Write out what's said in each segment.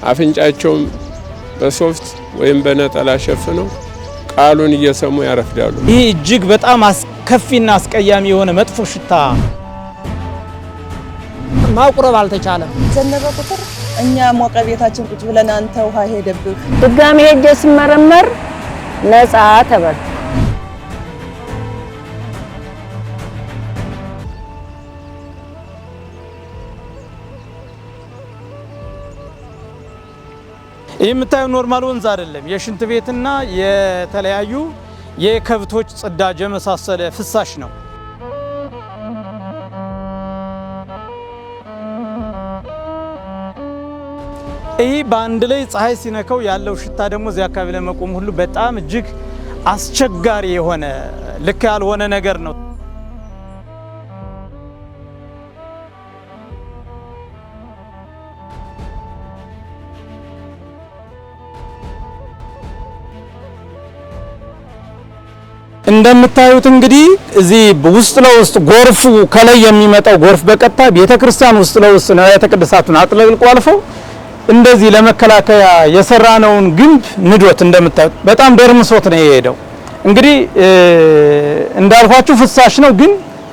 አፍንጫቸውም በሶፍት ወይም በነጠላ ሸፍነው ቃሉን እየሰሙ ያረፍዳሉ። ይህ እጅግ በጣም አስከፊና አስቀያሚ የሆነ መጥፎ ሽታ ማቁረብ አልተቻለም። ዘነበ ቁጥር እኛ ሞቀ ቤታችን ቁጭ ብለን አንተ ውሃ ሄደብህ ድጋሚ ሄጄ ስመረመር ነፃ ተባለ። ይህ የምታየው ኖርማል ወንዝ አይደለም። የሽንት ቤትና የተለያዩ የከብቶች ጽዳጅ የመሳሰለ ፍሳሽ ነው። ይህ በአንድ ላይ ፀሐይ ሲነካው ያለው ሽታ ደግሞ እዚህ አካባቢ ለመቆም ሁሉ በጣም እጅግ አስቸጋሪ የሆነ ልክ ያልሆነ ነገር ነው። እንደምታዩት እንግዲህ እዚህ ውስጥ ለውስጥ ጎርፉ ከላይ የሚመጣው ጎርፍ በቀጥታ ቤተክርስቲያን ውስጥ ለውስጥ ነው የተቀደሳቱን አጥለቅልቆ አልፎ እንደዚህ ለመከላከያ የሰራነውን ግንብ ንዶት እንደምታዩት በጣም ደርምሶት ነው የሄደው። እንግዲህ እንዳልኳችሁ ፍሳሽ ነው፣ ግን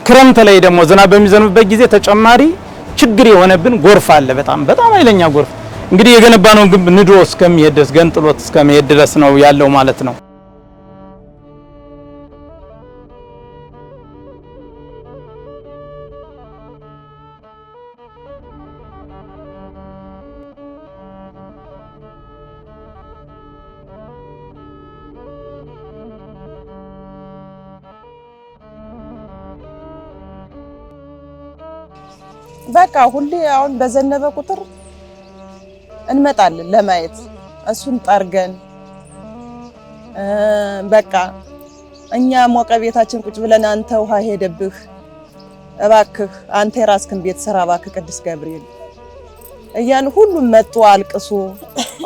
ክረምት ላይ ደግሞ ዝናብ በሚዘንብበት ጊዜ ተጨማሪ ችግር የሆነብን ጎርፍ አለ። በጣም ኃይለኛ ጎርፍ እንግዲህ የገነባነውን ግንብ ንዶ እስከሚሄድ ድረስ ገንጥሎት እስከሚሄድ ድረስ ነው ያለው ማለት ነው። በቃ ሁሌ አሁን በዘነበ ቁጥር እንመጣለን ለማየት እሱን ጠርገን በቃ እኛ ሞቀ ቤታችን ቁጭ ብለን አንተ ውሃ ሄደብህ እባክህ አንተ የራስክን ቤት ስራ እባክህ ቅዱስ ገብርኤል እያን ሁሉም መጡ አልቅሶ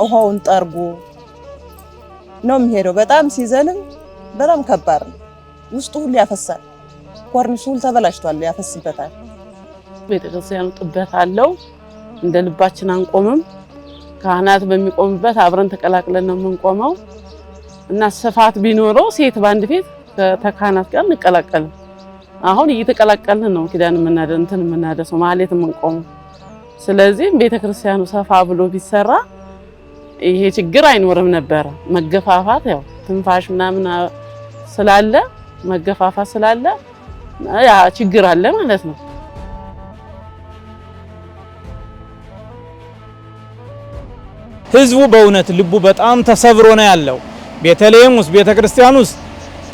ውሃውን ጠርጎ ነው የሚሄደው። በጣም ሲዘንም በጣም ከባድ ነው። ውስጡ ሁሉ ያፈሳል። ኮርኒሱ ሁሉ ተበላሽቷል፣ ያፈስበታል። ቤተክርስቲያኑ ጥበት አለው። እንደ ልባችን አንቆምም። ካህናት በሚቆምበት አብረን ተቀላቅለን ነው የምንቆመው እና ስፋት ቢኖረው ሴት ባንድ ፊት ተካህናት ጋር እንቀላቀል። አሁን እየተቀላቀልን ነው ኪዳን የምናደርሰው ማለት የምንቆመው። ስለዚህ ቤተክርስቲያኑ ሰፋ ብሎ ቢሰራ ይሄ ችግር አይኖርም ነበር። መገፋፋት ያው ትንፋሽ ምናምን ስላለ መገፋፋት ስላለ ያ ችግር አለ ማለት ነው። ህዝቡ በእውነት ልቡ በጣም ተሰብሮ ነው ያለው። ቤተልሔም ውስጥ ቤተክርስቲያን ውስጥ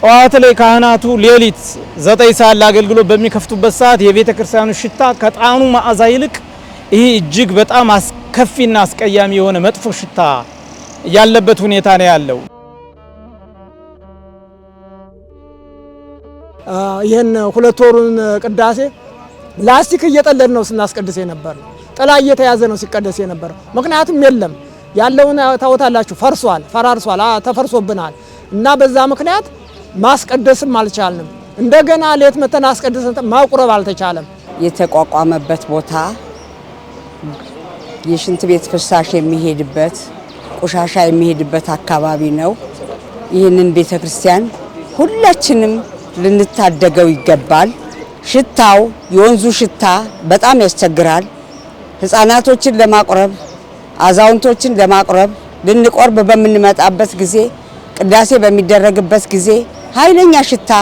ጠዋት ላይ ካህናቱ ሌሊት 9 ሰዓት ለአገልግሎት በሚከፍቱበት ሰዓት የቤተክርስቲያኑ ሽታ ከጣኑ መዓዛ ይልቅ ይህ እጅግ በጣም አስከፊና አስቀያሚ የሆነ መጥፎ ሽታ ያለበት ሁኔታ ነው ያለው። ይሄን 2 ወሩን ቅዳሴ ላስቲክ እየጠለድ ነው ስናስቀድስ የነበር። ጥላ እየተያዘ ነው ሲቀደስ የነበር። ምክንያቱም የለም ያለውን ታውታላችሁ ፈርሷል፣ ፈራርሷል፣ ተፈርሶብናል እና በዛ ምክንያት ማስቀደስም አልቻልንም። እንደገና ሌት መተን አስቀድሰን ማቁረብ አልተቻለም። የተቋቋመበት ቦታ የሽንት ቤት ፍሳሽ የሚሄድበት ቆሻሻ የሚሄድበት አካባቢ ነው። ይህንን ቤተክርስቲያን ሁላችንም ልንታደገው ይገባል። ሽታው የወንዙ ሽታ በጣም ያስቸግራል። ህፃናቶችን ለማቁረብ አዛውንቶችን ለማቁረብ ልንቆርብ በምንመጣበት ጊዜ ቅዳሴ በሚደረግበት ጊዜ ኃይለኛ ሽታ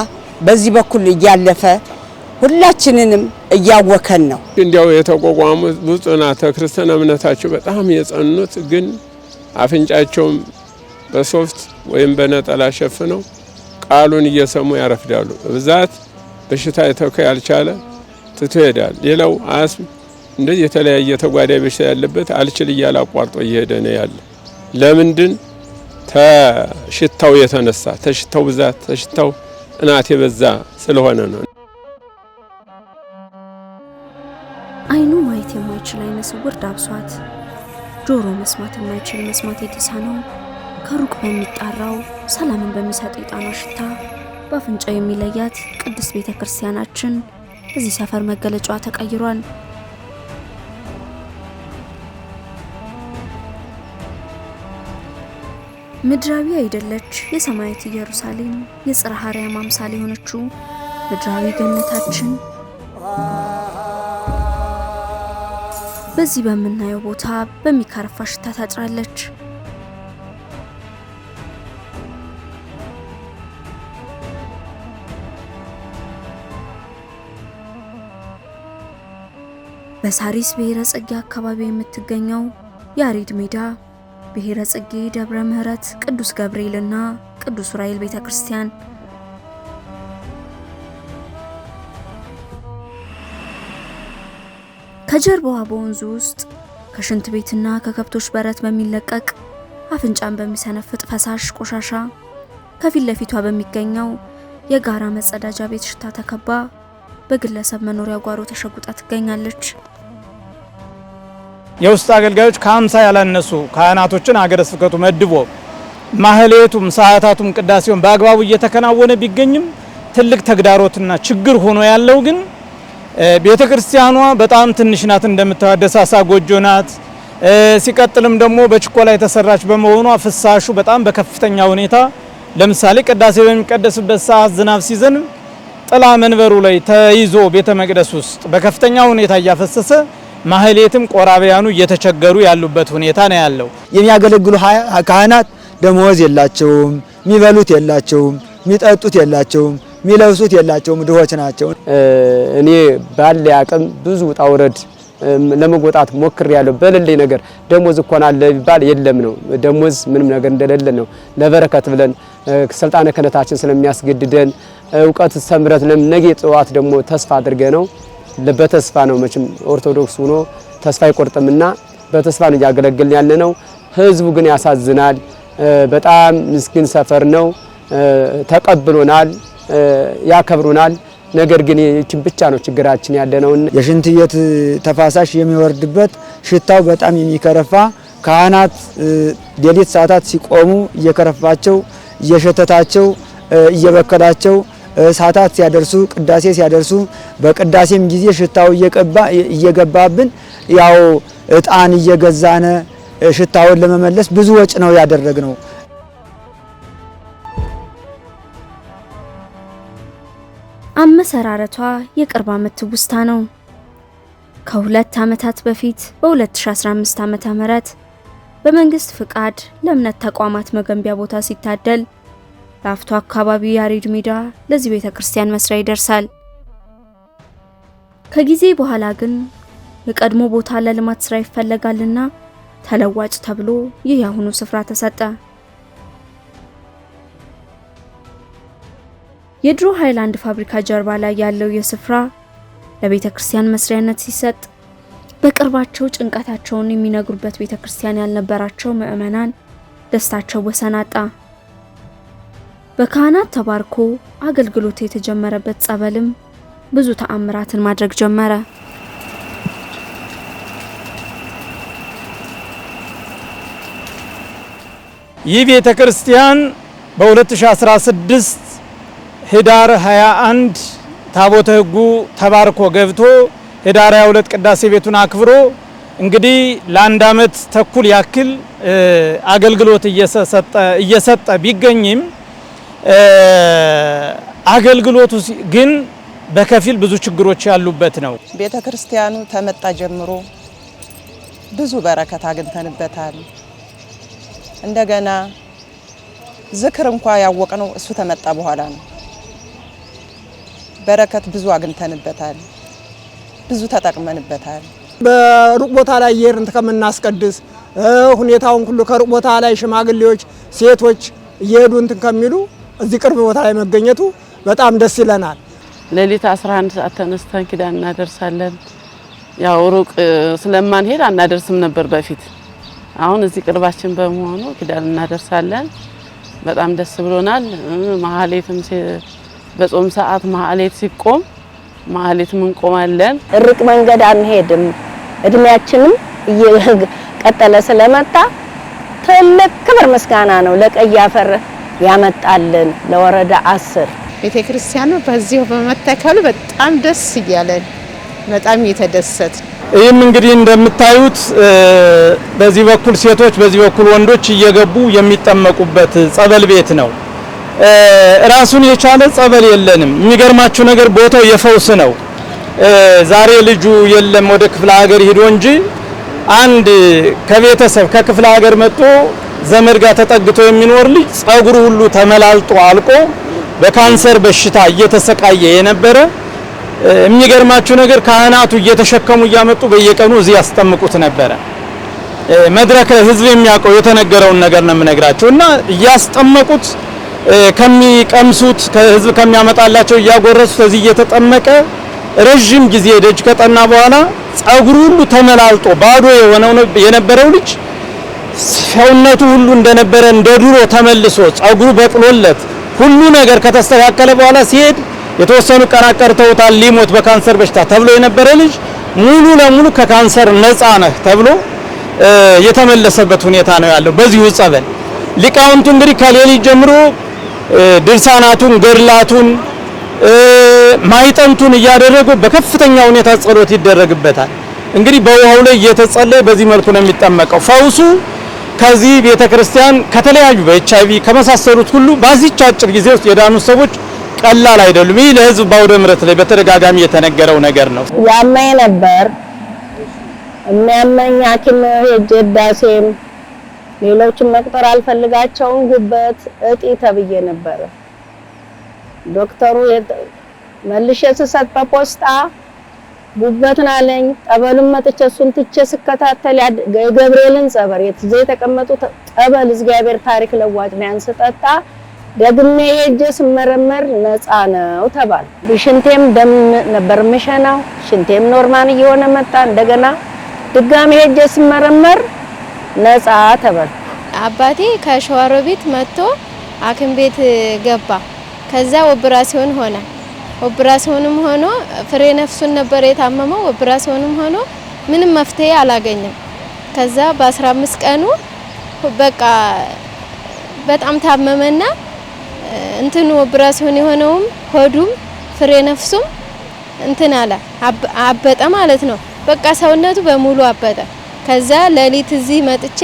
በዚህ በኩል እያለፈ ሁላችንንም እያወከን ነው። እንዲያው የተቋቋሙ ብፁዕና ተክርስቲያን እምነታቸው በጣም የጸኑት ግን አፍንጫቸውም በሶፍት ወይም በነጠላ ሸፍነው ቃሉን እየሰሙ ያረፍዳሉ። በብዛት በሽታ የተከ ያልቻለ ትቶ ይሄዳል። ሌላው አስም እንደዚህ የተለያየ ተጓዳኝ በሽታ ያለበት አልችል እያለ አቋርጦ እየሄደ ነው ያለ። ለምንድን ተሽታው የተነሳ ተሽታው ብዛት ተሽታው እናት የበዛ ስለሆነ ነው። አይኑ ማየት የማይችል አይነ ስውር ዳብሷት፣ ጆሮ መስማት የማይችል መስማት የተሳነው ከሩቅ በሚጣራው ሰላምን በሚሰጥ የጣና ሽታ በአፍንጫ የሚለያት ቅድስት ቤተክርስቲያናችን እዚህ ሰፈር መገለጫዋ ተቀይሯል። ምድራዊ አይደለች የሰማያዊት ኢየሩሳሌም የጽርሐ አርያም አምሳል የሆነችው ምድራዊ ገነታችን በዚህ በምናየው ቦታ በሚካረፋ ሽታ ታጥራለች። በሳሪስ ብሔረ ጽጌ አካባቢ የምትገኘው ያሬድ ሜዳ ብሔረ ጽጌ ደብረ ምህረት ቅዱስ ገብርኤልና ቅዱስ ዑራኤል ቤተክርስቲያን ከጀርባዋ በወንዙ ውስጥ ከሽንት ቤትና ከከብቶች በረት በሚለቀቅ አፍንጫን በሚሰነፍጥ ፈሳሽ ቆሻሻ ከፊት ለፊቷ በሚገኘው የጋራ መጸዳጃ ቤት ሽታ ተከባ በግለሰብ መኖሪያ ጓሮ ተሸጉጣ ትገኛለች። የውስጥ አገልጋዮች ከ50 ያላነሱ ካህናቶችን ሀገረ ስብከቱ መድቦ ማህሌቱም ሰዓታቱም ቅዳሴውን በአግባቡ እየተከናወነ ቢገኝም ትልቅ ተግዳሮትና ችግር ሆኖ ያለው ግን ቤተክርስቲያኗ በጣም ትንሽ ናት። እንደምታደሳሳ ጎጆ ናት። ሲቀጥልም ደግሞ በችኮላ የተሰራች በመሆኗ ፍሳሹ በጣም በከፍተኛ ሁኔታ ለምሳሌ ቅዳሴ በሚቀደስበት ሰዓት ዝናብ ሲዘንብ ጥላ መንበሩ ላይ ተይዞ ቤተ መቅደስ ውስጥ በከፍተኛ ሁኔታ እያፈሰሰ ማህሌትም ቆራቢያኑ እየተቸገሩ ያሉበት ሁኔታ ነው ያለው። የሚያገለግሉ ካህናት ደሞዝ የላቸውም፣ የሚበሉት የላቸውም፣ የሚጠጡት የላቸውም፣ የሚለብሱት የላቸውም፣ ድሆች ናቸው። እኔ ባለ አቅም ብዙ ውጣ ውረድ ለመወጣት ሞክር ያለው በሌለኝ ነገር ደሞዝ እንኳን አለ ቢባል የለም ነው። ደሞዝ ምንም ነገር እንደሌለ ነው። ለበረከት ብለን ስልጣነ ክህነታችን ስለሚያስገድደን እውቀት ሰምረት ለነገ ጠዋት ደግሞ ተስፋ አድርገ ነው በተስፋ ነው መቼም ኦርቶዶክስ ሆኖ ተስፋ አይቆርጥምና በተስፋ ነው ያገለግልን ያለ ነው። ህዝቡ ግን ያሳዝናል። በጣም ምስኪን ሰፈር ነው። ተቀብሎናል፣ ያከብሩናል። ነገር ግን ይህችን ብቻ ነው ችግራችን ያለ ነው። የሽንት ቤት ተፋሳሽ የሚወርድበት ሽታው በጣም የሚከረፋ ካህናት ሌሊት ሰዓታት ሲቆሙ እየከረፋቸው እየሸተታቸው እየበከላቸው ሰዓታት ሲያደርሱ ቅዳሴ ሲያደርሱ በቅዳሴም ጊዜ ሽታው እየገባብን ያው እጣን እየገዛነ ሽታውን ለመመለስ ብዙ ወጭ ነው ያደረግነው። አመሰራረቷ የቅርብ ዓመት ትውስታ ነው። ከ2 ዓመታት በፊት በ2015 ዓመተ ምህረት በመንግስት ፍቃድ ለእምነት ተቋማት መገንቢያ ቦታ ሲታደል ላፍቶ አካባቢ ያሬድ ሜዳ ለዚህ ቤተክርስቲያን መስሪያ ይደርሳል። ከጊዜ በኋላ ግን የቀድሞ ቦታ ለልማት ስራ ይፈለጋልና ተለዋጭ ተብሎ ይህ ያሁኑ ስፍራ ተሰጠ። የድሮ ሃይላንድ ፋብሪካ ጀርባ ላይ ያለው የስፍራ ለቤተክርስቲያን መስሪያነት ሲሰጥ በቅርባቸው ጭንቀታቸውን የሚነግሩበት ቤተክርስቲያን ያልነበራቸው ምዕመናን ደስታቸው ወሰን አጣ። በካህናት ተባርኮ አገልግሎት የተጀመረበት ጸበልም ብዙ ተአምራትን ማድረግ ጀመረ። ይህ ቤተክርስቲያን በ2016 ህዳር 21 ታቦተ ሕጉ ተባርኮ ገብቶ ህዳር 22 ቅዳሴ ቤቱን አክብሮ እንግዲህ ለአንድ ዓመት ተኩል ያክል አገልግሎት እየሰጠ ቢገኝም አገልግሎቱ ግን በከፊል ብዙ ችግሮች ያሉበት ነው። ቤተክርስቲያኑ ተመጣ ጀምሮ ብዙ በረከት አግኝተንበታል። እንደገና ዝክር እንኳን ያወቅነው እሱ ተመጣ በኋላ ነው። በረከት ብዙ አግኝተንበታል፣ ብዙ ተጠቅመንበታል። በሩቅ ቦታ ላይ እየሄድን ከምናስቀድስ ሁኔታውን ሁሉ ከሩቅ ቦታ ላይ ሽማግሌዎች፣ ሴቶች እየሄዱ እንትን ከሚሉ እዚህ ቅርብ ቦታ ላይ መገኘቱ በጣም ደስ ይለናል። ሌሊት 11 ሰዓት ተነስተን ኪዳን እናደርሳለን። ያው ሩቅ ስለማንሄድ አናደርስም ነበር በፊት። አሁን እዚህ ቅርባችን በመሆኑ ኪዳን እናደርሳለን። በጣም ደስ ብሎናል። ማህሌትም በጾም ሰዓት ማህሌት ሲቆም ማህሌትም እንቆማለን። ርቅ መንገድ አንሄድም። እድሜያችንም እየቀጠለ ስለመጣ ትልቅ ክብር ምስጋና ነው ለቀይ አፈር ያመጣልን ለወረዳ 10 ቤተክርስቲያኑ በዚሁ በመተከሉ በጣም ደስ እያለን በጣም እየተደሰት ይህም እንግዲህ እንደምታዩት በዚህ በኩል ሴቶች በዚህ በኩል ወንዶች እየገቡ የሚጠመቁበት ጸበል ቤት ነው። ራሱን የቻለ ጸበል የለንም። የሚገርማችሁ ነገር ቦታው የፈውስ ነው። ዛሬ ልጁ የለም ወደ ክፍለ ሀገር ሄዶ እንጂ አንድ ከቤተሰብ ከክፍለ ሀገር መጥቶ ዘመድ ጋር ተጠግቶ የሚኖር ልጅ ጸጉሩ ሁሉ ተመላልጦ አልቆ በካንሰር በሽታ እየተሰቃየ የነበረ የሚገርማችሁ ነገር ካህናቱ እየተሸከሙ እያመጡ በየቀኑ እዚህ ያስጠምቁት ነበረ። መድረክ ህዝብ የሚያውቀው የተነገረውን ነገር ነው የምነግራቸው እና እያስጠመቁት ከሚቀምሱት ከህዝብ ከሚያመጣላቸው እያጎረሱት እዚህ እየተጠመቀ ረጅም ጊዜ ደጅ ከጠና በኋላ ጸጉሩ ሁሉ ተመላልጦ ባዶ የነበረው ልጅ ሰውነቱ ሁሉ እንደነበረ እንደ ድሮ ተመልሶ ጸጉሩ በቅሎለት ሁሉ ነገር ከተስተካከለ በኋላ ሲሄድ የተወሰኑ ቀናት ቀርተውታል ሊሞት በካንሰር በሽታ ተብሎ የነበረ ልጅ ሙሉ ለሙሉ ከካንሰር ነፃ ነህ ተብሎ የተመለሰበት ሁኔታ ነው ያለው በዚሁ ጸበል። ሊቃውንቱ እንግዲህ ከሌሊት ጀምሮ ድርሳናቱን ገድላቱን ማይጠንቱን እያደረጉ በከፍተኛ ሁኔታ ጸሎት ይደረግበታል። እንግዲህ በውሃው ላይ እየተጸለየ በዚህ መልኩ ነው የሚጠመቀው። ፈውሱ ከዚህ ቤተክርስቲያን ከተለያዩ በኤችአይቪ ከመሳሰሉት ሁሉ በዚህች አጭር ጊዜ ውስጥ የዳኑ ሰዎች ቀላል አይደሉም። ይህ ለህዝብ ባውደ ምሕረት ላይ በተደጋጋሚ የተነገረው ነገር ነው። ያመኝ ነበር የሚያመኝ ሐኪም ሄጄ ዳሴም ሌሎችን መቅጠር አልፈልጋቸውም ጉበት እጢ ተብዬ ነበር። ዶክተሩ መልሼ ስሰጥ በፖስታ ጉበት ናለኝ። ጠበሉን መጥቼ እሱን ትቼ ስከታተል የገብርኤልን ጸበል የትዘ የተቀመጡ ጠበል እግዚአብሔር ታሪክ ለዋጭ ነው ያንስጠጣ ደግሜ ሄጄ ስመረመር ነፃ ነው ተባለ። ሽንቴም ደም ነበር ምሸናው ሽንቴም ኖርማል እየሆነ መጣ። እንደገና ድጋሜ ሄጄ ስመረመር ነፃ ተባለ። አባቴ ከሸዋሮቢት መጥቶ ሐኪም ቤት ገባ። ከዛ ኦፕራሲዮን ሆነ። ኦፕራሲዮንም ሆኖ ፍሬ ነፍሱን ነበር የታመመው። ኦፕራሲዮንም ሆኖ ምንም መፍትሄ አላገኘም። ከዛ በ15 ቀኑ በቃ በጣም ታመመና እንትኑ ኦፕራሲዮን የሆነውም ሆዱም ፍሬ ነፍሱም እንትን አለ አበጠ ማለት ነው። በቃ ሰውነቱ በሙሉ አበጠ። ከዛ ሌሊት እዚህ መጥቼ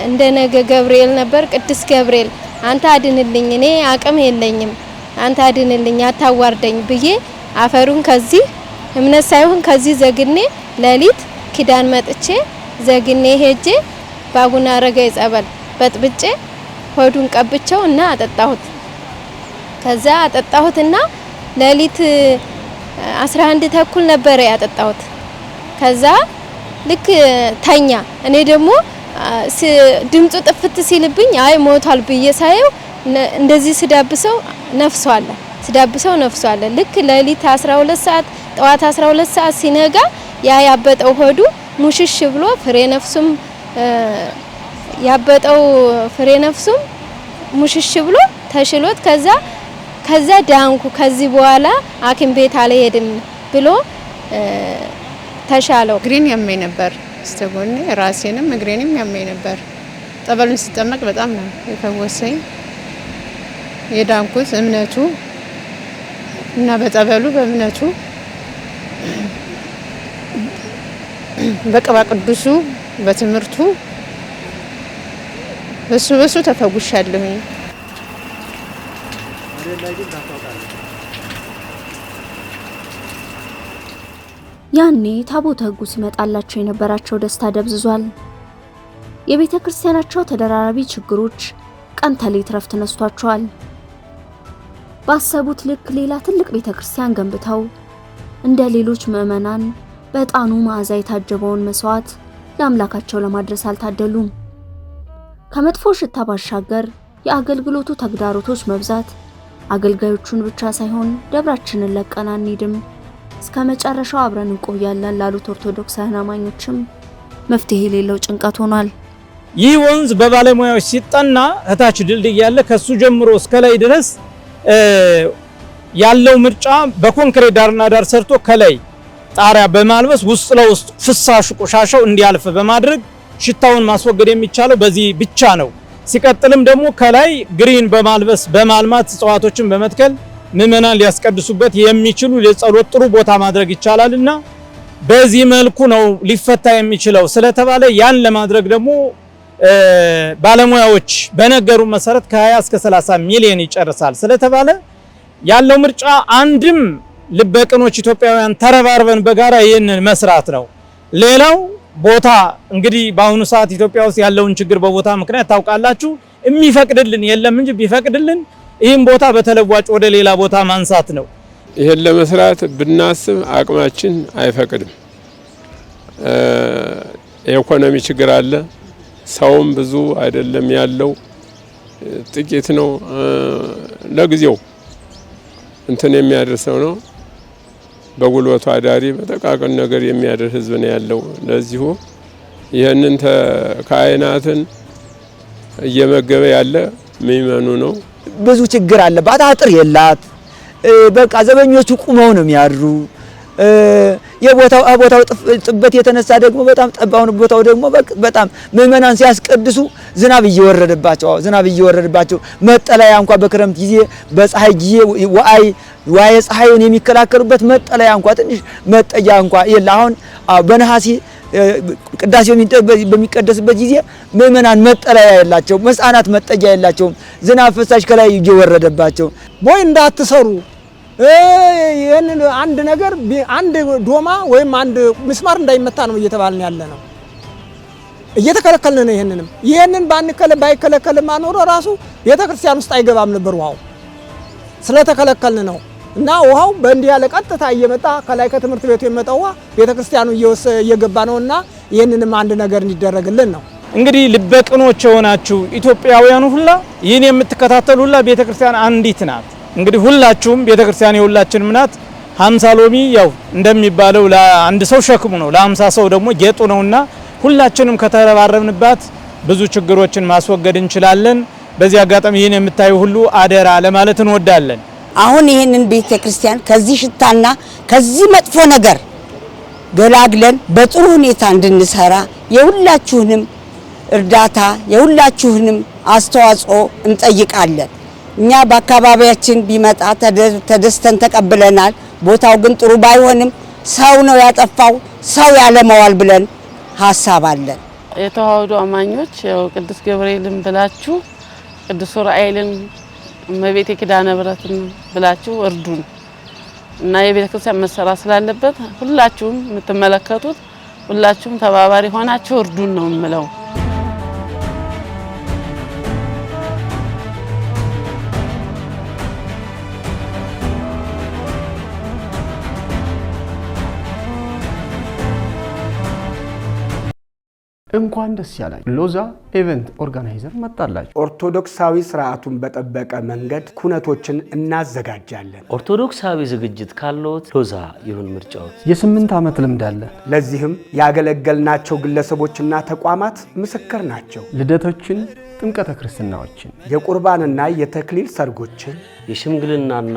እንደነገ ገብርኤል ነበር ቅዱስ ገብርኤል አንተ አድንልኝ እኔ አቅም የለኝም አንተ አድንልኝ አታዋርደኝ ብዬ አፈሩን ከዚህ እምነት ሳይሆን ከዚህ ዘግኔ ሌሊት ኪዳን መጥቼ ዘግኔ ሄጄ ባቡና አረጋይ ጸበል በጥብጬ ሆዱን ቀብቸው እና አጠጣሁት። ከዛ አጠጣሁትና ሌሊት 11 ተኩል ነበር ያጠጣሁት። ከዛ ልክ ተኛ። እኔ ደግሞ ድምጹ ጥፍት ሲልብኝ አይ ሞቷል ብዬ ሳየው እንደዚህ ስዳብሰው ነፍሱ አለ። ልክ ሌሊት 12 ሰዓት ጠዋት 12 ሰዓት ሲነጋ ያ ያበጠው ሆዱ ሙሽሽ ብሎ ፍሬ ነፍሱም ያበጠው ፍሬ ነፍሱም ሙሽሽ ብሎ ተሽሎት ከዛ ዳንኩ። ከዚህ በኋላ ሐኪም ቤት አልሄድም ብሎ ተሻለው። እግሬን ያመኝ ነበር ስተጎኔ ራሴንም እግሬንም ያመኝ ነበር። ጠበሉን ሲጠመቅ በጣም ነው የፈወሰኝ የዳንኩት እምነቱ እና በጠበሉ በእምነቱ በቅባ ቅዱሱ በትምህርቱ በሱ ተፈውሻለሁ። ያኔ ታቦተ ሕጉ ሲመጣላቸው የነበራቸው ደስታ ደብዝዟል። የቤተ ክርስቲያናቸው ተደራራቢ ችግሮች ቀን ተሌት ረፍት ነስቷቸዋል። ባሰቡት ልክ ሌላ ትልቅ ቤተ ክርስቲያን ገንብተው እንደ ሌሎች ምዕመናን በዕጣኑ መዓዛ የታጀበውን መስዋዕት ለአምላካቸው ለማድረስ አልታደሉም። ከመጥፎ ሽታ ባሻገር የአገልግሎቱ ተግዳሮቶች መብዛት አገልጋዮቹን ብቻ ሳይሆን ደብራችንን ለቀን አንሄድም እስከ መጨረሻው አብረን እንቆያለን ላሉት ኦርቶዶክሳውያን አማኞችም መፍትሄ የሌለው ጭንቀት ሆኗል። ይህ ወንዝ በባለሙያዎች ሲጠና እታች ድልድይ ያለ ከሱ ጀምሮ እስከ ላይ ድረስ ያለው ምርጫ በኮንክሪት ዳርና ዳር ሰርቶ ከላይ ጣሪያ በማልበስ ውስጥ ለውስጥ ፍሳሹ ቆሻሻው እንዲያልፍ በማድረግ ሽታውን ማስወገድ የሚቻለው በዚህ ብቻ ነው። ሲቀጥልም ደግሞ ከላይ ግሪን በማልበስ በማልማት እጽዋቶችን በመትከል ምዕመናን ሊያስቀድሱበት የሚችሉ ለጸሎት ጥሩ ቦታ ማድረግ ይቻላልና በዚህ መልኩ ነው ሊፈታ የሚችለው ስለተባለ ያን ለማድረግ ደግሞ ባለሙያዎች በነገሩ መሰረት ከ20 እስከ 30 ሚሊዮን ይጨርሳል ስለተባለ ያለው ምርጫ አንድም ልበቅኖች ኢትዮጵያውያን ተረባርበን በጋራ ይህንን መስራት ነው። ሌላው ቦታ እንግዲህ በአሁኑ ሰዓት ኢትዮጵያ ውስጥ ያለውን ችግር በቦታ ምክንያት ታውቃላችሁ። የሚፈቅድልን የለም እንጂ ቢፈቅድልን ይህን ቦታ በተለዋጭ ወደ ሌላ ቦታ ማንሳት ነው። ይሄን ለመስራት ብናስብ አቅማችን አይፈቅድም። የኢኮኖሚ ችግር አለ። ሰውም ብዙ አይደለም ያለው ጥቂት ነው። ለጊዜው እንትን የሚያደርሰው ነው። በጉልበቱ አዳሪ በተቃቀን ነገር የሚያደርስ ህዝብ ነው ያለው። ለዚሁ ይሄንን ካህናትን እየመገበ ያለ ምእመኑ ነው። ብዙ ችግር አለባት። አጥር የላት። በቃ ዘበኞቹ ቁመው ነው የሚያድሩ። የቦታው ጥበት የተነሳ ደግሞ በጣም ጠባውን ቦታው ደግሞ በጣም ምእመናን ሲያስቀድሱ ዝናብ እየወረደባቸው መጠለያ እንኳን በክረምት ጊዜ በፀሐይ ጊዜ ዋይ ፀሐዩን የሚከላከሉበት መጠለያ እንኳን ትንሽ መጠጊያ እንኳን የለ። አሁን በነሐሴ ቅዳሴው በሚቀደስበት ጊዜ ምእመናን መጠለያ የላቸው፣ ሕፃናት መጠጊያ የላቸውም። ዝናብ ፈሳሽ ከላይ እየወረደባቸው ቦይ እንዳትሰሩ ይሄንን አንድ ነገር አንድ ዶማ ወይም አንድ ምስማር እንዳይመታ ነው እየተባልን ያለ ነው። እየተከለከልን ነው። ይሄንን ባይከለከል ማኖር ራሱ ቤተክርስቲያን ውስጥ አይገባም ነበር ውሃው ስለተከለከልን ነው። እና ውሃው በእንዲህ ያለ ቀጥታ እየመጣ ከላይ ከትምህርት ቤቱ የመጣው ውሃ ቤተክርስቲያኑ እየገባ ነውና ይሄንንም አንድ ነገር እንዲደረግልን ነው። እንግዲህ ልበቅኖች የሆናችሁ ኢትዮጵያውያኑ ሁላ ይህን የምትከታተሉ ሁላ ቤተክርስቲያን አንዲት ናት። እንግዲህ ሁላችሁም ቤተክርስቲያን የሁላችንም ናት። 50 ሎሚ ያው እንደሚባለው ለአንድ ሰው ሸክሙ ነው፣ ለ50 ሰው ደግሞ ጌጡ ነውና ሁላችንም ከተረባረብንባት ብዙ ችግሮችን ማስወገድ እንችላለን። በዚህ አጋጣሚ ይህን የምታዩ ሁሉ አደራ ለማለት እንወዳለን። አሁን ይህንን ቤተክርስቲያን ከዚህ ሽታና ከዚህ መጥፎ ነገር ገላግለን በጥሩ ሁኔታ እንድንሰራ የሁላችሁንም እርዳታ የሁላችሁንም አስተዋጽኦ እንጠይቃለን። እኛ በአካባቢያችን ቢመጣ ተደስተን ተቀብለናል። ቦታው ግን ጥሩ ባይሆንም ሰው ነው ያጠፋው፣ ሰው ያለመዋል ብለን ሐሳብ አለን። የተዋህዶ አማኞች ያው ቅዱስ ገብርኤልን ብላችሁ ቅዱስ ዑራኤልን እመቤቴ ኪዳነ ምሕረትን ብላችሁ እርዱን እና የቤተክርስቲያን መሰራት ስላለበት ሁላችሁም የምትመለከቱት ሁላችሁም ተባባሪ ሆናችሁ እርዱን ነው የምለው። እንኳን ደስ ያላችሁ። ሎዛ ኢቨንት ኦርጋናይዘር መጣላችሁ። ኦርቶዶክሳዊ ስርዓቱን በጠበቀ መንገድ ኩነቶችን እናዘጋጃለን። ኦርቶዶክሳዊ ዝግጅት ካለዎት ሎዛ ይሁን ምርጫዎት። የ8 ዓመት ልምድ አለን። ለዚህም ያገለገልናቸው ግለሰቦችና ተቋማት ምስክር ናቸው። ልደቶችን፣ ጥምቀተ ክርስትናዎችን፣ የቁርባንና የተክሊል ሰርጎችን፣ የሽምግልናና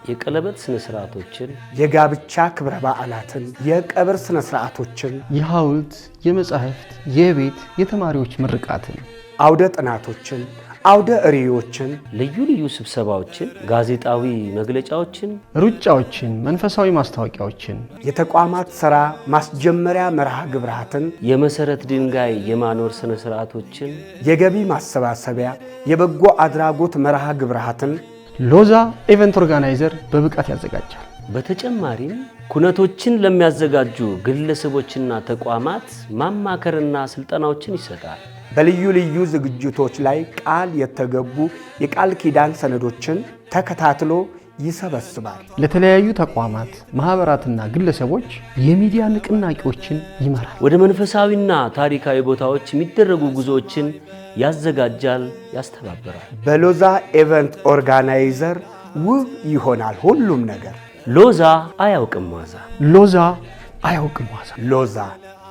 የቀለበት ስነ ስርዓቶችን፣ የጋብቻ ክብረ በዓላትን፣ የቀብር ስነ ስርዓቶችን፣ የሐውልት፣ የመጻሕፍት፣ የቤት፣ የተማሪዎች ምርቃትን፣ አውደ ጥናቶችን፣ አውደ ርዕዮችን፣ ልዩ ልዩ ስብሰባዎችን፣ ጋዜጣዊ መግለጫዎችን፣ ሩጫዎችን፣ መንፈሳዊ ማስታወቂያዎችን፣ የተቋማት ሥራ ማስጀመሪያ መርሃ ግብራትን፣ የመሰረት ድንጋይ የማኖር ስነ ስርዓቶችን፣ የገቢ ማሰባሰቢያ፣ የበጎ አድራጎት መርሃ ግብራትን ሎዛ ኢቨንት ኦርጋናይዘር በብቃት ያዘጋጃል። በተጨማሪም ኩነቶችን ለሚያዘጋጁ ግለሰቦችና ተቋማት ማማከርና ስልጠናዎችን ይሰጣል። በልዩ ልዩ ዝግጅቶች ላይ ቃል የተገቡ የቃል ኪዳን ሰነዶችን ተከታትሎ ይሰበስባል። ለተለያዩ ተቋማት፣ ማህበራትና ግለሰቦች የሚዲያ ንቅናቄዎችን ይመራል። ወደ መንፈሳዊና ታሪካዊ ቦታዎች የሚደረጉ ጉዞዎችን ያዘጋጃል፣ ያስተባበራል። በሎዛ ኢቨንት ኦርጋናይዘር ውብ ይሆናል ሁሉም ነገር። ሎዛ አያውቅም ዋዛ። ሎዛ አያውቅም ዋዛ። ሎዛ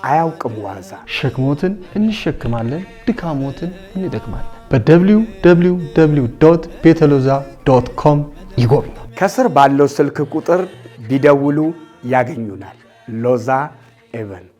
አያውቅም ዋዛ። ሸክሞትን እንሸክማለን፣ ድካሞትን እንደክማለን። በwww.betaloza.com ይጎብኙ። ከስር ባለው ስልክ ቁጥር ቢደውሉ ያገኙናል። ሎዛ ኢቨንት